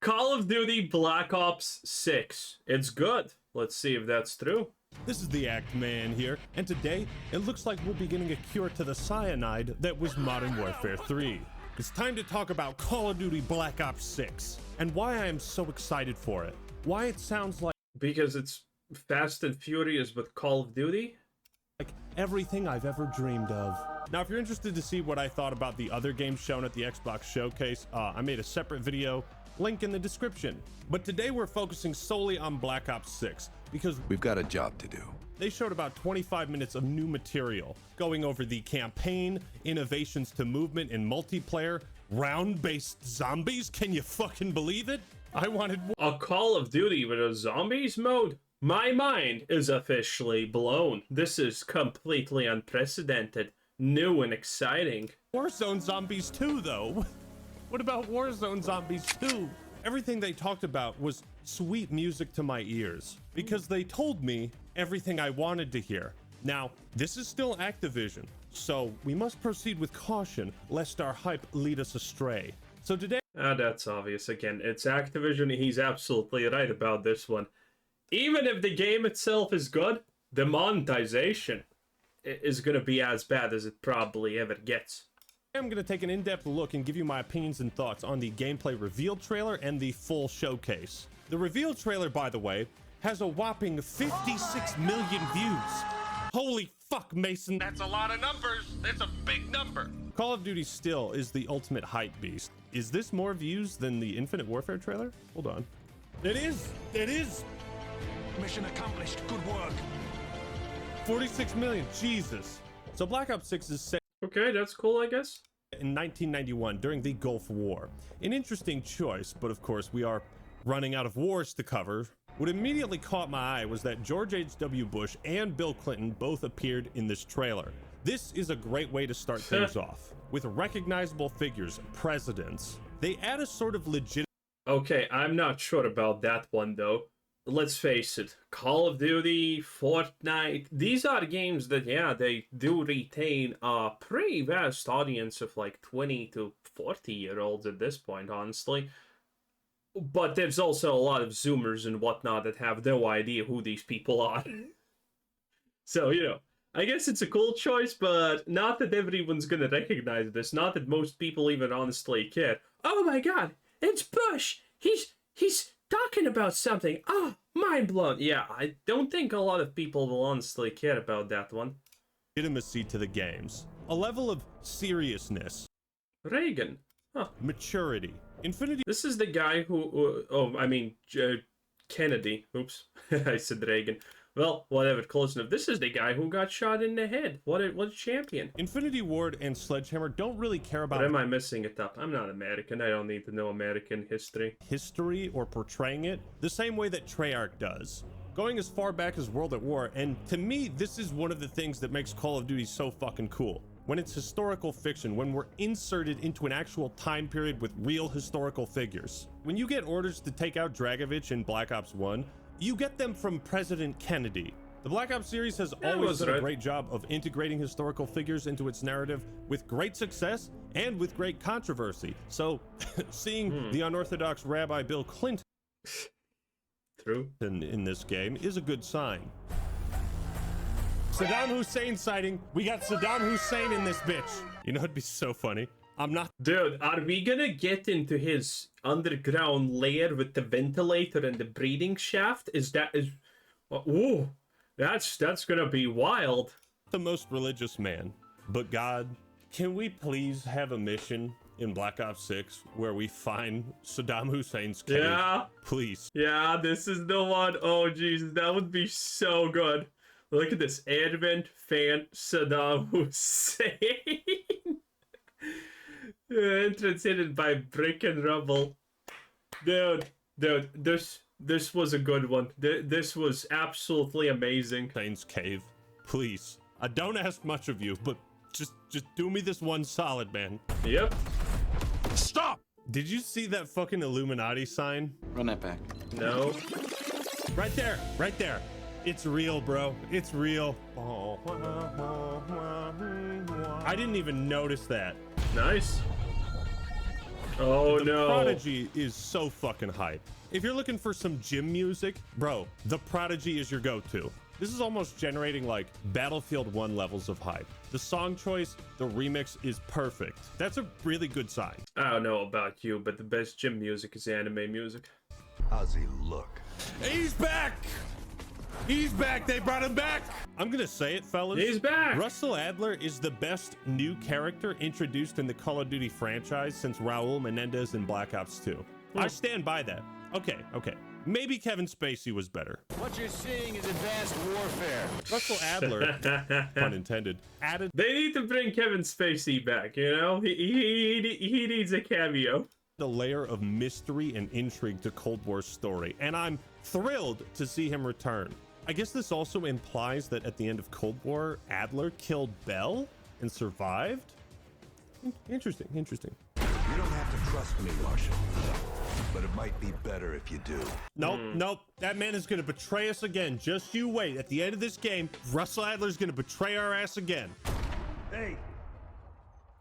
Call of Duty Black Ops 6. It's good. Let's see if that's true. This is the Act Man here, and today it looks like we'll be getting a cure to the cyanide that was Modern Warfare 3. It's time to talk about Call of Duty Black Ops 6 and why I am so excited for it. Why it sounds like Because it's Fast and Furious but Call of Duty? like everything I've ever dreamed of. Now, if you're interested to see what I thought about the other games shown at the Xbox Showcase, I made a separate video, link in the description. But today we're focusing solely on Black Ops 6 because we've got a job to do. They showed about 25 minutes of new material, going over the campaign, innovations to movement and multiplayer, round-based zombies. Can you fucking believe it? I wanted more. A Call of Duty with a zombies mode? My mind is officially blown. This is completely unprecedented, new and exciting. Warzone Zombies 2, though. What about Warzone Zombies 2? Everything they talked about was sweet music to my ears because they told me everything I wanted to hear. Now, this is still Activision, so we must proceed with caution lest our hype lead us astray. So today... That's obvious. Again, it's Activision. He's absolutely right about this one. Even if the game itself is good, the monetization is going to be as bad as it probably ever gets. I'm going to take an in-depth look and give you my opinions and thoughts on the gameplay reveal trailer and the full showcase. The reveal trailer, by the way, has a whopping 56 million views. Holy fuck, Mason, that's a lot of numbers. That's a big number. Call of Duty still is the ultimate hype beast. Is this more views than the Infinite Warfare trailer? Hold on. It is. It is. Mission accomplished. Good work. 46 million. Jesus. So Black Ops 6 is set Okay, that's cool, I guess. in 1991 during the Gulf War. An interesting choice, but of course we are running out of wars to cover. What immediately caught my eye was that George H.W. Bush and Bill Clinton both appeared in this trailer. This is a great way to start things off. With recognizable figures, presidents, they add a sort of legit... Okay, I'm not sure about that one, though. Let's face it, Call of Duty, Fortnite, these are games that, yeah, they do retain a pretty vast audience of like 20 to 40-year-olds at this point, honestly. But there's also a lot of Zoomers and whatnot that have no idea who these people are. So, you know, I guess it's a cool choice, but not that everyone's gonna recognize this. Not that most people even honestly care. Oh my god, it's Bush! He's talking about something. Oh, mind blown. Yeah, I don't think a lot of people will honestly care about that one. legitimacy to the games. A level of seriousness. Reagan. Huh. Maturity. Infinity... This is the guy who Kennedy. Oops. I said Reagan. Well, whatever, close enough. This is the guy who got shot in the head. What a champion. Infinity Ward and Sledgehammer don't really care about... But am I missing it up? I'm not American. I don't need to know American history. ...history or portraying it the same way that Treyarch does. Going as far back as World at War, and to me, this is one of the things that makes Call of Duty so fucking cool. When it's historical fiction, when we're inserted into an actual time period with real historical figures. When you get orders to take out Dragovich in Black Ops 1, you get them from President Kennedy. The Black Ops series has always done a great job of integrating historical figures into its narrative with great success and with great controversy. So, seeing the unorthodox Rabbi Bill Clinton True. in this game is a good sign. Saddam Hussein sighting. We got Saddam Hussein in this bitch. You know, it'd be so funny. I'm not... Dude, are we gonna get into his underground lair with the ventilator and the breathing shaft? Ooh, that's gonna be wild. the most religious man, but God, can we please have a mission in Black Ops 6 where we find Saddam Hussein's cave? Yeah. Please. Yeah, this is the one. Oh, Jesus, that would be so good. Look at this. Advent fan Saddam Hussein. Entrance hidden by brick and rubble. Dude, this was a good one. This was absolutely amazing. Hussein's cave. Please. I don't ask much of you, but just do me this one solid, man. Yep. Stop! Did you see that fucking Illuminati sign? Run that back. No. Right there, right there. It's real, bro. It's real. I didn't even notice that. Nice. Oh, the no. Prodigy is so fucking hype. If you're looking for some gym music, bro, the Prodigy is your go-to. This is almost generating like Battlefield 1 levels of hype. The song choice, the remix is perfect. That's a really good sign. I don't know about you, but the best gym music is anime music. How's he look? He's back! He's back! They brought him back! I'm gonna say it, fellas. He's back! Russell Adler is the best new character introduced in the Call of Duty franchise since Raul Menendez in Black Ops 2. I stand by that. Okay. Maybe Kevin Spacey was better. What you're seeing is advanced warfare. Russell Adler, pun intended, added They need to bring Kevin Spacey back, you know? He needs a cameo. a layer of mystery and intrigue to Cold War's story, and I'm thrilled to see him return. I guess this also implies that at the end of Cold War, Adler killed Bell and survived? Interesting. You don't have to trust me, Marshal. But it might be better if you do. Nope. That man is going to betray us again. Just you wait. At the end of this game, Russell Adler's going to betray our ass again. Hey,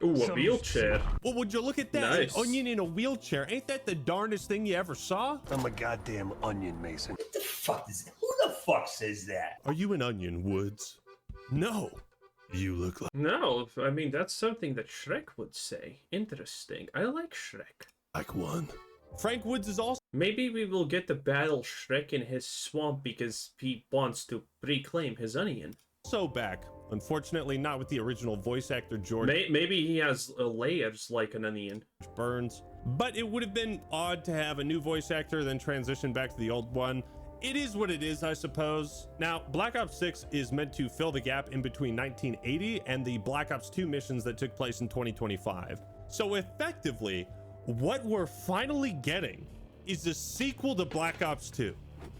Ooh, a wheelchair. Well, would you look at that? Nice. An onion in a wheelchair. Ain't that the darndest thing you ever saw? I'm a goddamn onion, Mason. What the fuck is that? Who the fuck says that? Are you an onion, Woods? No. You look like No, I mean, that's something that Shrek would say. Interesting. I like Shrek. one. Frank Woods is also Maybe we will get to battle Shrek in his swamp because he wants to reclaim his onion. back. Unfortunately, not with the original voice actor George Maybe he has layers like an onion. Burns. But it would have been odd to have a new voice actor then transition back to the old one. It is what it is, I suppose. Now, Black Ops 6 is meant to fill the gap in between 1980 and the Black Ops 2 missions that took place in 2025. So effectively, what we're finally getting is a sequel to Black Ops 2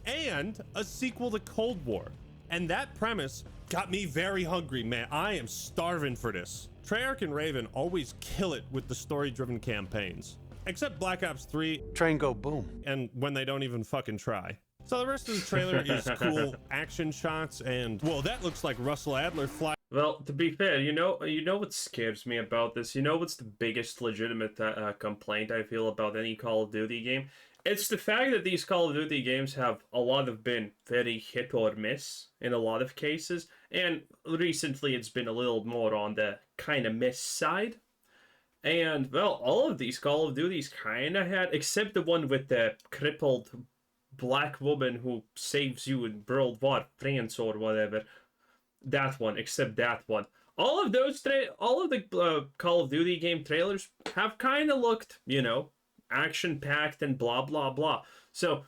and a sequel to Cold War. And that premise got me very hungry, man. I am starving for this. Treyarch and Raven always kill it with the story-driven campaigns, except Black Ops 3 Train go boom. and when they don't even fucking try. So the rest of the trailer is cool action shots and, well, that looks like Russell Adler fly. Well, to be fair, you know what scares me about this? You know what's the biggest legitimate complaint I feel about any Call of Duty game? It's the fact that these Call of Duty games have a lot of been very hit or miss in a lot of cases, and recently it's been a little more on the kind of miss side. And, well, all of these Call of Duties kind of had, except the one with the crippled black woman who saves you in World War France or whatever. That one, except that one. All of the Call of Duty game trailers have kind of looked, action-packed and blah, blah, blah. So,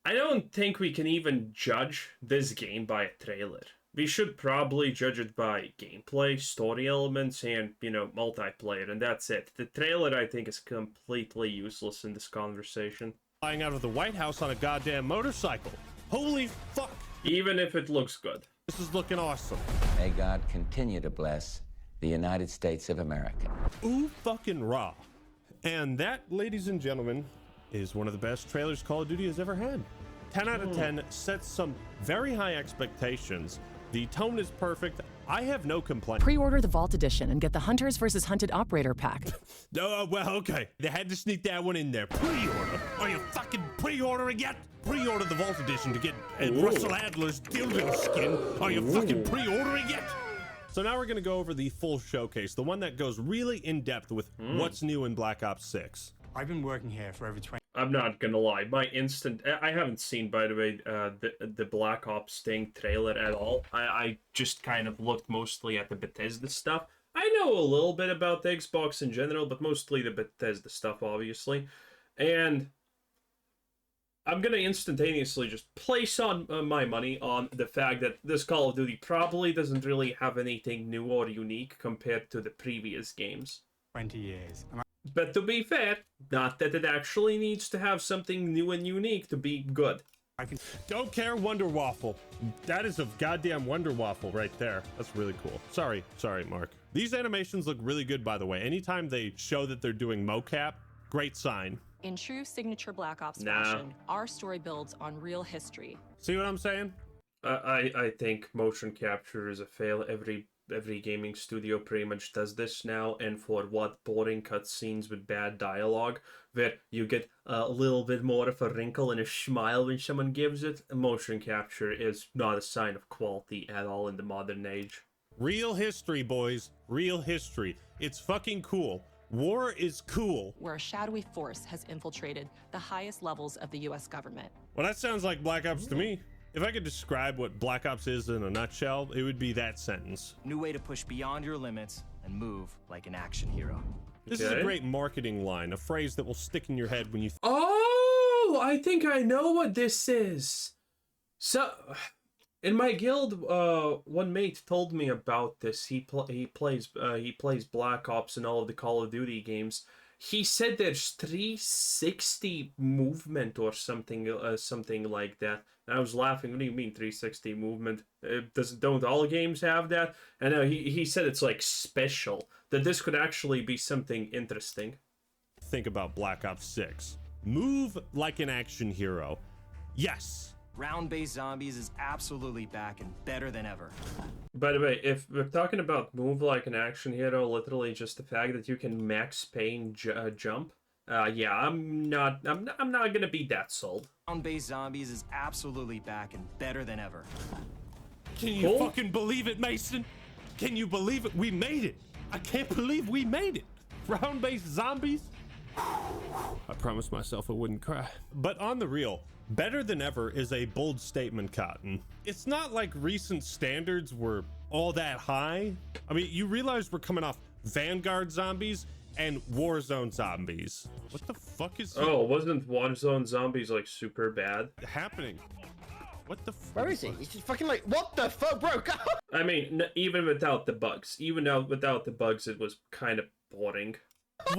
I don't think we can even judge this game by a trailer. We should probably judge it by gameplay, story elements, and, multiplayer, and that's it. The trailer, I think, is completely useless in this conversation. Flying out of the White House on a goddamn motorcycle. Holy fuck. Even if it looks good. This is looking awesome. May God continue to bless the United States of America. Ooh fucking raw. And that, ladies and gentlemen, is one of the best trailers Call of Duty has ever had. 10 out of 10 sets some very high expectations. The tone is perfect. I have no complaint. Pre-order the Vault Edition and get the Hunters vs. Hunted Operator Pack. Well, okay. They had to sneak that one in there. Pre-order? Are you fucking pre-ordering yet? Pre-order the Vault Edition to get Russell Adler's dildo skin. Are you fucking pre-ordering yet? So now we're going to go over the full showcase, the one that goes really in-depth with what's new in Black Ops 6. I've been working here for over 20. I'm not gonna lie, I haven't seen, by the way, the Black Ops Sting trailer at all. I just kind of looked mostly at the Bethesda stuff. I know a little bit about the Xbox in general, but mostly the Bethesda stuff, obviously. And I'm gonna instantaneously just place on my money on the fact that this Call of Duty probably doesn't really have anything new or unique compared to the previous games. 20 years. And But to be fair, not that it actually needs to have something new and unique to be good. I can Don't care, Wonder Waffle. That is a goddamn Wonder Waffle right there. That's really cool. Sorry, Mark. These animations look really good, by the way. Anytime they show that they're doing mocap, great sign. In true signature Black Ops Nah. fashion, our story builds on real history. See what I'm saying? I think motion capture is a fail every every gaming studio pretty much does this now, and for what, boring cutscenes with bad dialogue, where you get a little bit more of a wrinkle and a smile when someone gives it. Motion capture is not a sign of quality at all in the modern age. Real history, boys. Real history. It's fucking cool. War is cool. where a shadowy force has infiltrated the highest levels of the U.S. government. Well, that sounds like Black Ops to me. If I could describe what Black Ops is in a nutshell, it would be that sentence. New way to push beyond your limits and move like an action hero. This is a great marketing line, a phrase that will stick in your head when you... Oh, I think I know what this is. So, in my guild, one mate told me about this. He plays Black Ops and all of the Call of Duty games. He said there's 360 movement or something like that. And I was laughing. What do you mean 360 movement? Don't all games have that? And he said it's like special, that this could actually be something interesting. Think about Black Ops 6. Move like an action hero. Yes. Round-based zombies is absolutely back and better than ever. By the way, if we're talking about move like an action hero, literally just the fact that you can max pain jump, yeah, I'm not gonna be that sold. Round-based zombies is absolutely back and better than ever. Can you fucking believe it, Mason? Can you believe it? We made it. I can't believe we made it. Round-based zombies. I promised myself I wouldn't cry. But on the real, better than ever is a bold statement, Cotton. It's not like recent standards were all that high. I mean, you realize we're coming off Vanguard zombies and Warzone zombies. What the fuck is wasn't Warzone zombies like super bad? happening? What the fuck? Where is he? He's just fucking like, what the fuck, bro? I mean, even without the bugs, it was kind of boring.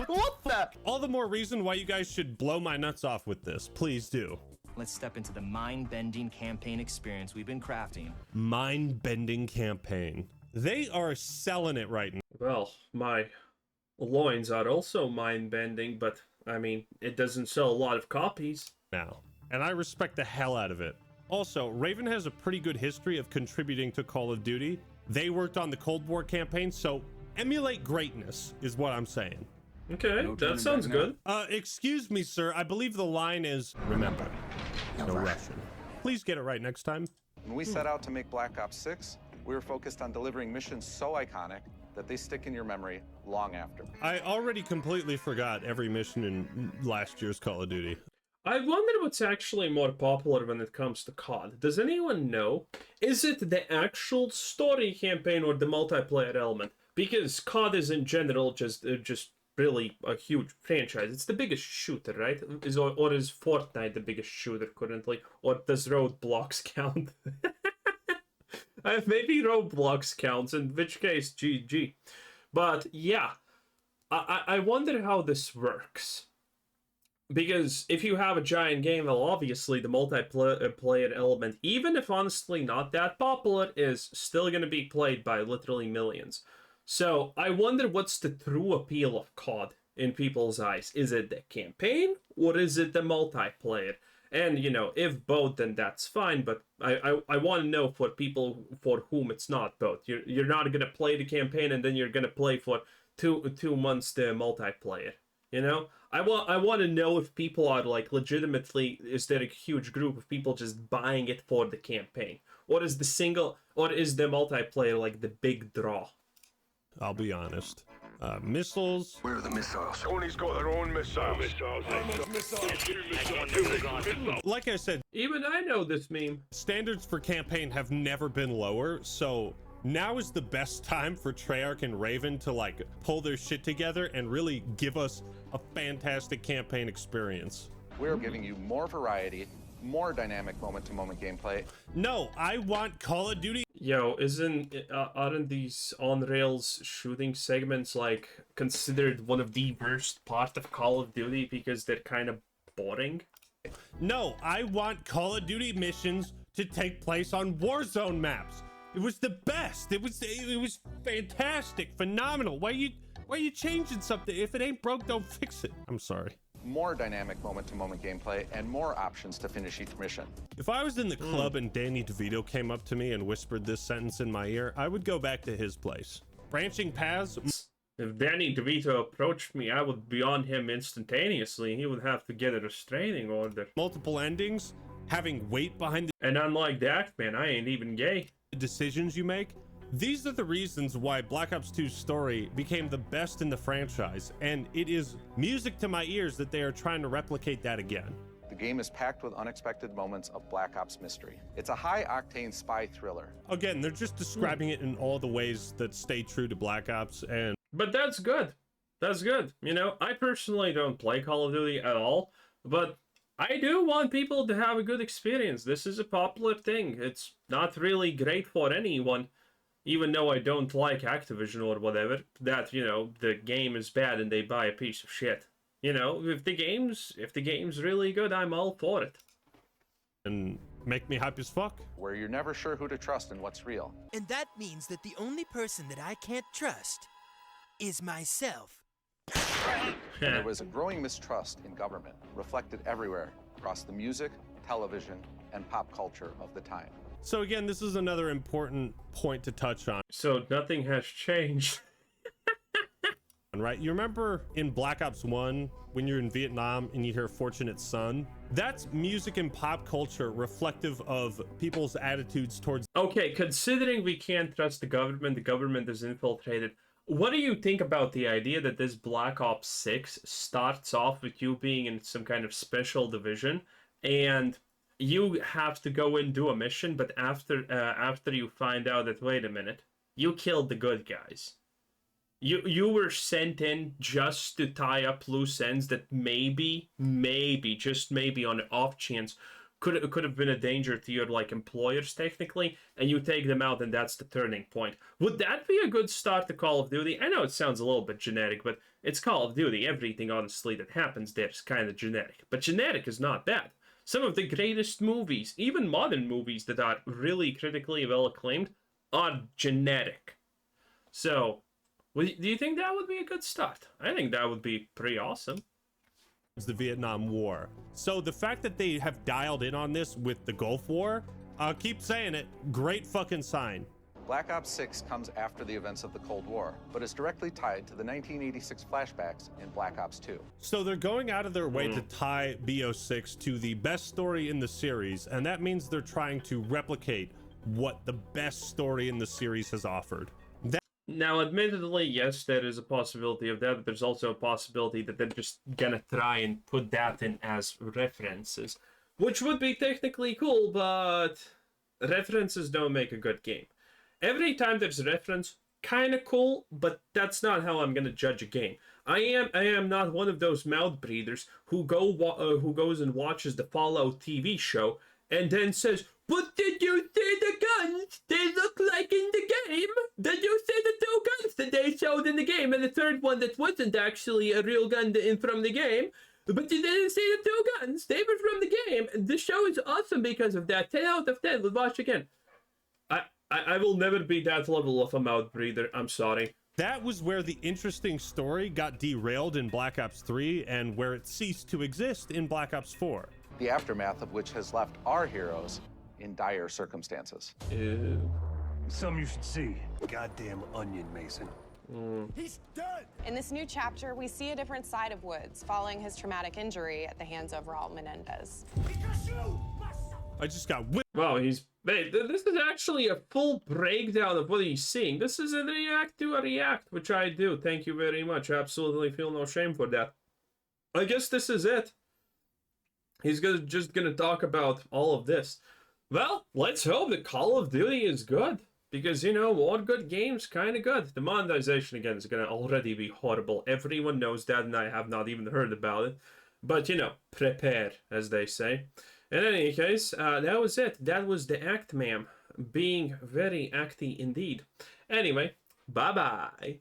What the? All the more reason why you guys should blow my nuts off with this. Please do. Let's step into the mind-bending campaign experience we've been crafting. Mind-bending campaign. They are selling it right now. Well, my loins are also mind-bending, but I mean, it doesn't sell a lot of copies. And I respect the hell out of it. Also, Raven has a pretty good history of contributing to Call of Duty. They worked on the Cold War campaign, so emulate greatness is what I'm saying. Okay, that sounds good. Excuse me, sir. I believe the line is, remember, no Russian. Please get it right next time. When we set out to make Black Ops 6, we were focused on delivering missions so iconic that they stick in your memory long after. I already completely forgot every mission in last year's Call of Duty. I wonder what's actually more popular when it comes to COD. Does anyone know? Is it the actual story campaign or the multiplayer element? Because COD is in general just really a huge franchise. It's the biggest shooter, right? Or is Fortnite the biggest shooter currently? Or does Roadblocks count? Maybe Roadblocks counts, in which case, GG. But yeah, I wonder how this works. Because if you have a giant game, well, obviously the multiplayer element, even if honestly not that popular, is still going to be played by literally millions. So I wonder what's the true appeal of COD in people's eyes. Is it the campaign or is it the multiplayer? And, you know, if both, then that's fine. But I want to know for people for whom it's not both. You're not going to play the campaign and then you're going to play for two months the multiplayer. You know, I want to know if people are like legitimately, is there a huge group of people just buying it for the campaign, or is the multiplayer like the big draw? I'll be honest. Missiles. Where are the missiles? Tony's got their own missiles. Like I said, even I know this meme. Standards for campaign have never been lower, so now is the best time for Treyarch and Raven to like pull their shit together and really give us a fantastic campaign experience. We're giving you more variety, more dynamic moment-to-moment gameplay. No, I want Call of Duty. Yo, aren't these on-rails shooting segments like considered one of the worst parts of Call of Duty because they're kind of boring? No, I want Call of Duty missions to take place on Warzone maps. It was the best. It was fantastic, phenomenal. Why you changing something? If it ain't broke, don't fix it. I'm sorry. more dynamic moment-to-moment gameplay, and more options to finish each mission. If I was in the club and Danny DeVito came up to me and whispered this sentence in my ear, I would go back to his place. Branching paths. If Danny DeVito approached me, I would be on him instantaneously. He would have to get a restraining order. Multiple endings, having weight behind the And unlike that, man, I ain't even gay. decisions you make. These are the reasons why Black Ops 2's story became the best in the franchise, and it is music to my ears that they are trying to replicate that again. The game is packed with unexpected moments of Black Ops mystery. It's a high-octane spy thriller. Again, they're just describing it in all the ways that stay true to Black Ops, and But that's good. That's good. You know, I personally don't play Call of Duty at all, but I do want people to have a good experience. This is a popular thing. It's not really great for anyone, even though I don't like Activision or whatever, that, you know, the game is bad and they buy a piece of shit. You know, if the game's really good, I'm all for it. and make me hype as fuck. Where you're never sure who to trust and what's real. And that means that the only person that I can't trust is myself. There was a growing mistrust in government, reflected everywhere across the music, television, and pop culture of the time. So again, this is another important point to touch on. So nothing has changed. Right? You remember in Black Ops 1 when you're in Vietnam and you hear Fortunate Son? That's music and pop culture reflective of people's attitudes towards. Okay, considering we can't trust the government is infiltrated, what do you think about the idea that this Black Ops 6 starts off with you being in some kind of special division and you have to go and do a mission, but after you find out that, wait a minute, you killed the good guys. You were sent in just to tie up loose ends that maybe, just maybe on an off chance could have been a danger to your like employers technically, and you take them out and that's the turning point. Would that be a good start to Call of Duty? I know it sounds a little bit generic, but it's Call of Duty. Everything honestly that happens there is kind of generic. But generic is not bad. Some of the greatest movies, even modern movies that are really critically well acclaimed, are generic. So, do you think that would be a good start? I think that would be pretty awesome. The Vietnam War. So the fact that they have dialed in on this with the Gulf War, I'll keep saying it, great fucking sign. Black Ops 6 comes after the events of the Cold War, but is directly tied to the 1986 flashbacks in Black Ops 2. So they're going out of their way to tie BO6 to the best story in the series, and that means they're trying to replicate what the best story in the series has offered. Now, admittedly, yes, there is a possibility of that, but there's also a possibility that they're just gonna try and put that in as references, which would be technically cool, but references don't make a good game. Every time there's a reference, kind of cool, but that's not how I'm gonna judge a game. I am not one of those mouth breathers who goes and watches the Fallout TV show and then says, "But did you see the guns they look like in the game? Did you see the two guns that they showed in the game? And the third one that wasn't actually a real gun from the game, but you didn't see the two guns. They were from the game. The show is awesome because of that. 10 out of 10. We'll watch again." I will never be that level of a mouth breather. I'm sorry. That was where the interesting story got derailed in Black Ops 3 and where it ceased to exist in Black Ops 4. The aftermath of which has left our heroes in dire circumstances. Something you should see. Goddamn onion, Mason. He's dead! In this new chapter, we see a different side of Woods following his traumatic injury at the hands of Raul Menendez. I just got Wow, this is actually a full breakdown of what he's seeing. This is a react to a react, which I do. Thank you very much. Absolutely feel no shame for that. I guess this is it. He's just gonna talk about all of this. Well, let's hope that Call of Duty is good. Because, you know, more good games, kind of good. The monetization, again, is going to already be horrible. Everyone knows that, and I have not even heard about it. But, you know, prepare, as they say. In any case, that was it. That was the act, ma'am. Being very acty indeed. Anyway, bye-bye.